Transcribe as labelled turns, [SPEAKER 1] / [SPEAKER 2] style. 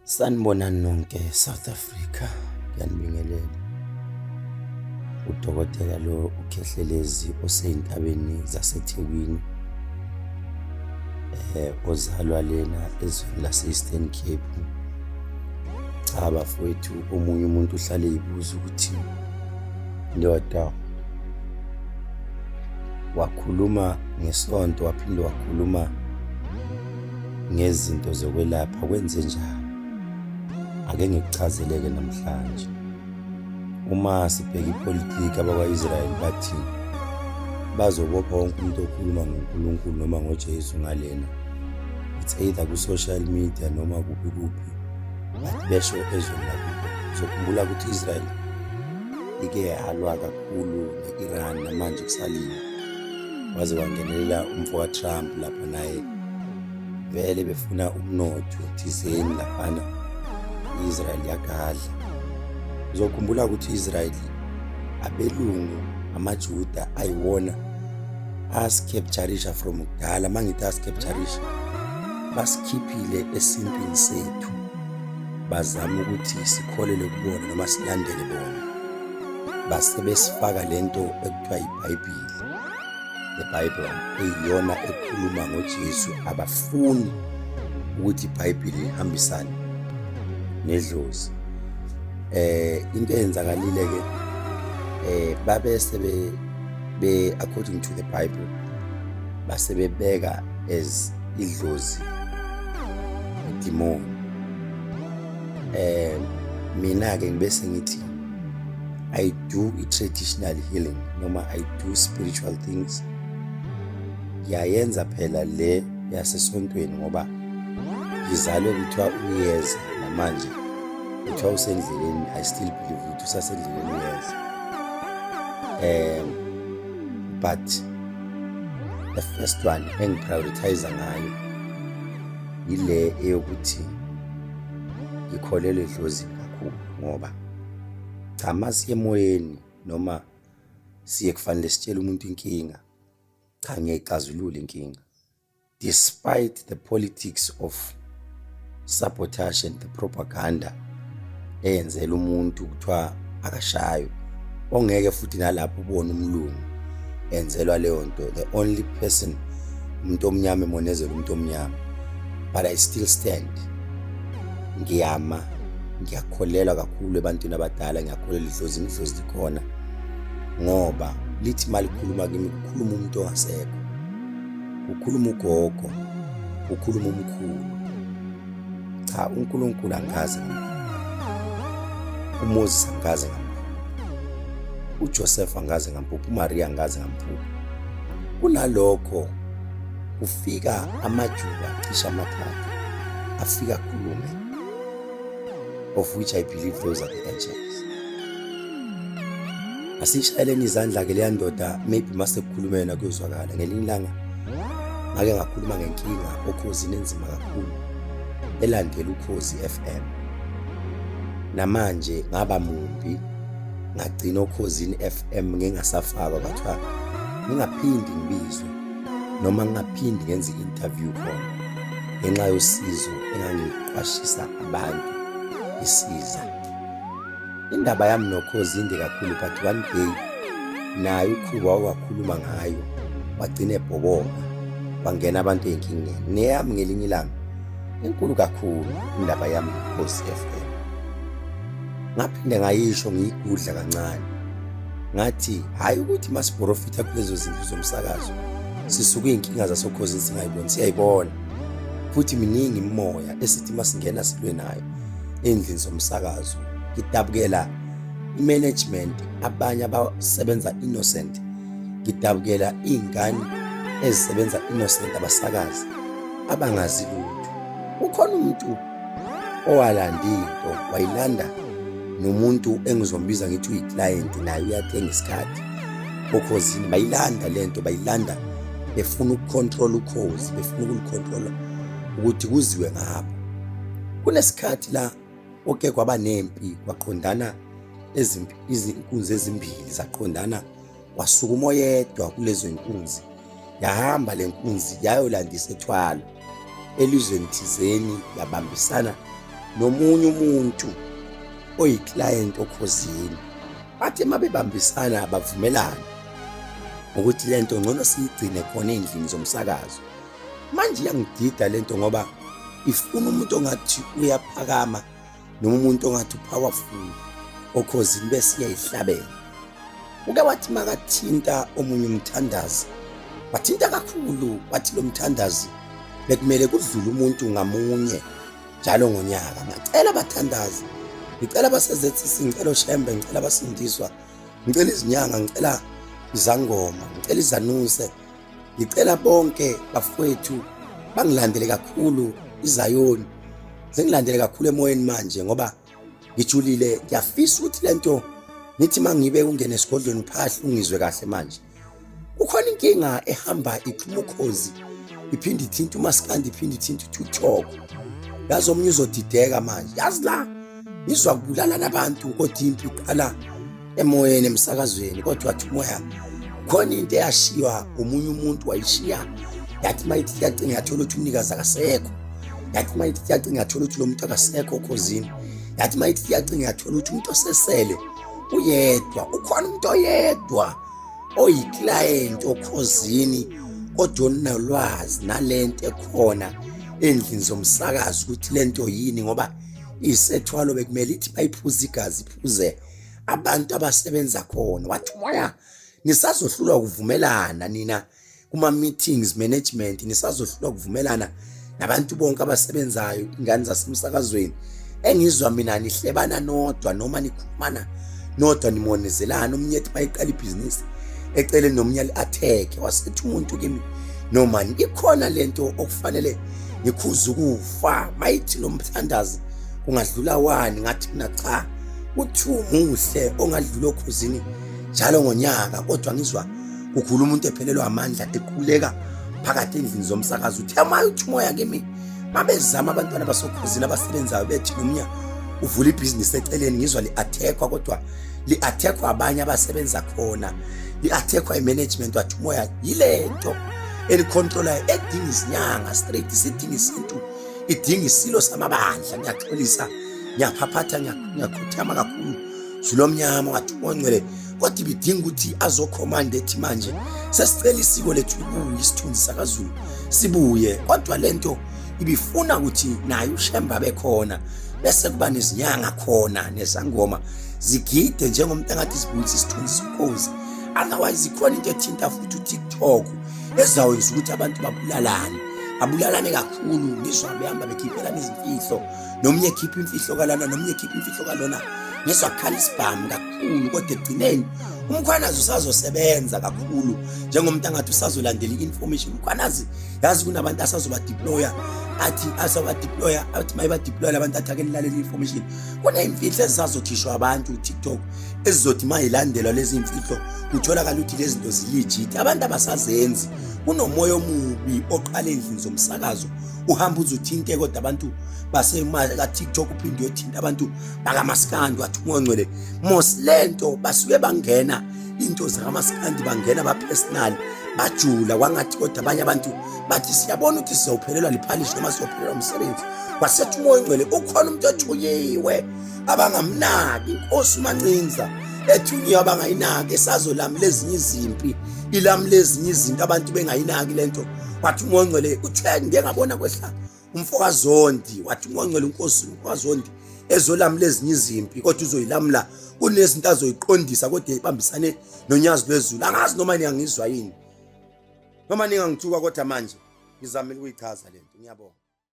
[SPEAKER 1] Sanibonani nonke South Africa, ngiyanibingelela. Udokotela lo uKhehlelezi oseyintabeni zaseThekwini, ozalwa lena ezweni lase-Eastern Cape. Cha bafowethu, omunye umuntu uhlale eyibuza ukuthi ndoda wakhuluma ngesonto waphinde wakhuluma ngezinto zokwelapha, kwenze njani? Ake ngikuchazeleke namhlanje. Uma sibheka ipolitiki, abakwa-Israyeli bathi bazobopha wonke umuntu okhuluma ngoNkulunkulu noma ngoJesu ngalena. It's either ku-social media noma kuphi bathi besho ezweni lakubo. Uzokhumbula ukuthi i-Israyeli ike yalwa kakhulu ne-Iran, namanje kusalile. Waze wangenelela umfo Trump lapha, naye vele befuna umnotho thizeni laphana i-Israyeli yagadla. Uzokhumbula ukuthi i-Israyeli abelungu amaJuda ayiwona asikepcharisha from kudala. Mangithi asikepcharisha, basikhiphile esintwini sethu, bazama ukuthi sikholele kubona noma silandele bona. Base besifaka lento ekuthiwa iBhayibheli, iBhayibheli eyiyona ekhuluma ngoJesu. Abafuni ukuthi iBhayibheli ihambisane nedlozi. Into eyenzakalile-ke, babese be according to the Bible base bebeka as idlozi idemon. Mina-ke ngibese ngithi I do i-traditional healing noma I do spiritual things. Ngiyayenza phela le yasesontweni ngoba ngizalwe kuthiwa uyeza, namanje kuthiwa usendleleni. I still believe ukuthi usasendleleni uyeza. But the first one engiprioritize ngayo ile eyokuthi ngikholelwe edlozini kakhulu, ngoba cha masiye emoyeni noma siye kufanele sitshele umuntu inkinga, cha ngiyayixazulula inkinga. Despite the politics of sabotage and the propaganda eyenzela umuntu kuthiwa akashayo, ongeke futhi nalapho ubone umlungu enzelwa leyo nto. The only person umuntu omnyama emonezela umuntu omnyama. But I still stand. Ngiyakholelwa kakhulu ebantwini abadala, ngiyakholelwa idlozini, idlozi likhona, ngoba lithi malikhuluma kimi kukhuluma umuntu ongasekho, kukhuluma ugogo, kukhuluma umkhulu. Cha, uNkulunkulu angaze ngamphupha, uMoses angaze ngamphupha, uJoseph angaze ngamphupha, uMaria angaze ngamphupha. Kunalokho kufika amajuba cishe amathathu afika khulume, of which I believe those are the angels. Asishayeleni izandla-ke leya ndoda, maybe masekukhuluma yena kuyozwakala. Ngelinye ilanga ngake ngakhuluma ngenkinga okhozini enzima kakhulu elandela uKhozi FM. Namanje ngaba mumbi, ngagcina uKhozini FM ngingasafakwa, kwathiwa ngingaphindi ngibizwe noma ngingaphindi ngenze i-interview khona ngenxa yosizo engangiqwashisa abantu isiza. Indaba yami noKhozi inde kakhulu, but one day naye ukhuba wakhuluma ngayo, wagcina ebhoboka, wangena abantu ey'nkingeni. Neyami ngelinye ilanga enkulu kakhulu indaba yami noKhozi FM. Ngaphinde ngayisho ngiyigudla kancane, ngathi hhayi ukuthi masiprofitha kulezo zinto zomsakazo sisuke iy'nkinga zasoKhozini singayiboni, siyayibona. Futhi miningi imimoya esithi masingena silwe nayo endlini zomsakazo. Ngidabukela i-management, abanye abasebenza innocent. Ngidabukela iy'ngane ezisebenza innocent, abasakazi abangazi lutho. Ukhona umuntu owalanda into, wayilanda nomuntu engizombiza ngithi uyi-client, naye uyathenga isikhathi oKhozini. Bayilanda lento, bayilanda befuna ukucontrol uKhozi, befuna ukulicontrola ukuthi kuziwe ngabo. Kunesikhathi la oke kwaba nempi, kwaqondana izinkunzi ezimbili zaqondana, wasuka umoyedwa kulezo inkunzi, yahamba le nkunzi yayolandisa ethwala elizweni thizeni, yabambisana nomunye umuntu oyiclient okhosini, bathi mabebambisana bavumelana ukuthi lento ngcono siyigcine khona endlini zomsakazo. Manje iyangidida lento ngoba ifuna umuntu ongathi uyaphakama noma umuntu ongathi powerful okhosini bese iyayihlabela. Uke wathi makathinta omunye umthandazi, wathinta kakhulu, wathi lo mthandazi bekumele kudlule umuntu ngamunye njalo ngonyaka. Ngicela abathandazi, ngicela abaseZC, ngicela uShembe, ngicela abasindiswa, ngicela izinyanga, ngicela izangoma, ngicela izanuse, ngicela bonke bafowethu bangilandele kakhulu iZayoni, zengilandele kakhulu emoyeni manje ngoba ngijulile. Ngiyafisa ukuthi lento nithi mangibe ungene esigodlweni phahla ungizwe kahle manje. Kukhona inkinga ehamba iqhuma ukhozi, iphinde ithinta uMaskandi, iphinde ithinta uTikTok. Yazi omunye uzodideka manje. Yazi la ngizwa kubulala nabantu kodwa impi iqala emoyeni emsakazweni, kodwa wathi umoya khona into eyashiwa omunye umuntu wayishiya. Yathi mayithi yacinga yathola ukuthi umnikazi akasekho. Yathi mayithi yacinga yathola ukuthi lo muntu akasekho okhosini. Yathi mayithi yacinga yathola ukuthi umuntu osesele uyedwa. Ukhona umuntu oyedwa oyiclient okhosini kodwa onolwazi nalento ekhona endlini zomsakazo ukuthi lento yini, ngoba isethwalo bekumele ithi bayiphuza igazi iphuze abantu abasebenza khona. Wathi moya nisazohlulwa ukuvumelana nina kuma meetings management, nisazohlulwa ukuvumelana nabantu bonke abasebenzayo ingane zasemsakazweni. Engizwa mina nihlebana nodwa noma nikhulumana nodwa nimonizelana. Omunye ethi mayiqala ibhizinisi ecele nomunye ali-attack. Wasethi umuntu kimi noma ikhona lento okufanele ngikhuza ukufa. Mayithi lo mthandazi kungadlula wani, ngathi mina cha, uthi umuhle ongadlula okhosini njalo ngonyaka. Kodwa ngizwa kukhulu umuntu ephelelwa amandla equleka phakathi endlini zomsakazo. Uthi uthi umoya kimi mabezama abantwana basokhosini abasebenzayo bethi nomnya uvula ibhizinisi eceleni, ngizwa li-attackwa, kodwa li-attackwa abanye abasebenza khona, li-attackwa imanagement. Wathi umoya yilento elicontrolayo edinga izinyanga straight, sidinga isintu, idinga isilo samabandla. Ngiyaxolisa, ngiyaphaphatha, ngiyakhuthama kakhulu zulo mnyama. Wathi uMoncwele kodwa ibidinga ukuthi azokhomanda ethi manje sesicela isiko lethu libuye, isithunzi sakaZulu sibuye. Kodwa lento ibifuna ukuthi naye uShemba bekhona, bese kuba nezinyanga khona nezangoma zigide njengomuntu angathi sibuyisa isithunzi sikhozi. Otherwise ikhona into ethinta futhi uTikTok ezawenza ukuthi abantu babulalane kakhulu. Ngizwa behamba bekhiphelana izimfihlo, nomunye ekhipha imfihlo kalana, nomunye ekhipha imfihlo kalona. Ngizwa kukhala isibhamu kakhulu, kodwa ekugcineni umkhwanazi usazosebenza kakhulu njengomuntu angathi usazolandela i-information. Umkhwanazi yazi kunabantu asazobadeploya, athi mayibadeploya abantu athi ake nilalele i-information. Kuney'mfihlo ezisazokhishwa abantu uTikTok ezizothi mayilandelwa lezi imfihlo kutholakala ukuthi lezi zinto zilegit. Abantu abasazenzi. Kunomoya omubi oqala endlini zomsakazo uhamba uzuthinte, kodwa abantu ka-TikTok uphinde uyothinta abantu bakaMaskandi. Wathi uMoncwele mos lento basuke bangena into zakaMaskandi, bangena ba-personal bajula kwangathi, kodwa abanye abantu bathi siyabona ukuthi sizophelelwa liphalishi noma sizophelelwa umsebenzi. Wasethi uMoncwele ukhona umuntu othunyiwe abangamnaki, inkosi uMancinza ethunyiwe abangayinaki, esazolamula ezinye izimpi, ilamula ezinye izinto abantu bengayinaki lento. Wathi uMoncwele uthe ngike ngabona kwehla umfokaZondi. Wathi uMoncwele inkosi umfokaZondi ezolamula ezinye izimpi, kodwa uzoyilamula kunezinto azoyiqondisa, kodwa ibambisane nonyazi lwezulu. Angazi noma niyangizwa yini, noma ningangithuka, kodwa manje ngizamile ukuyichaza lento. Ngiyabonga.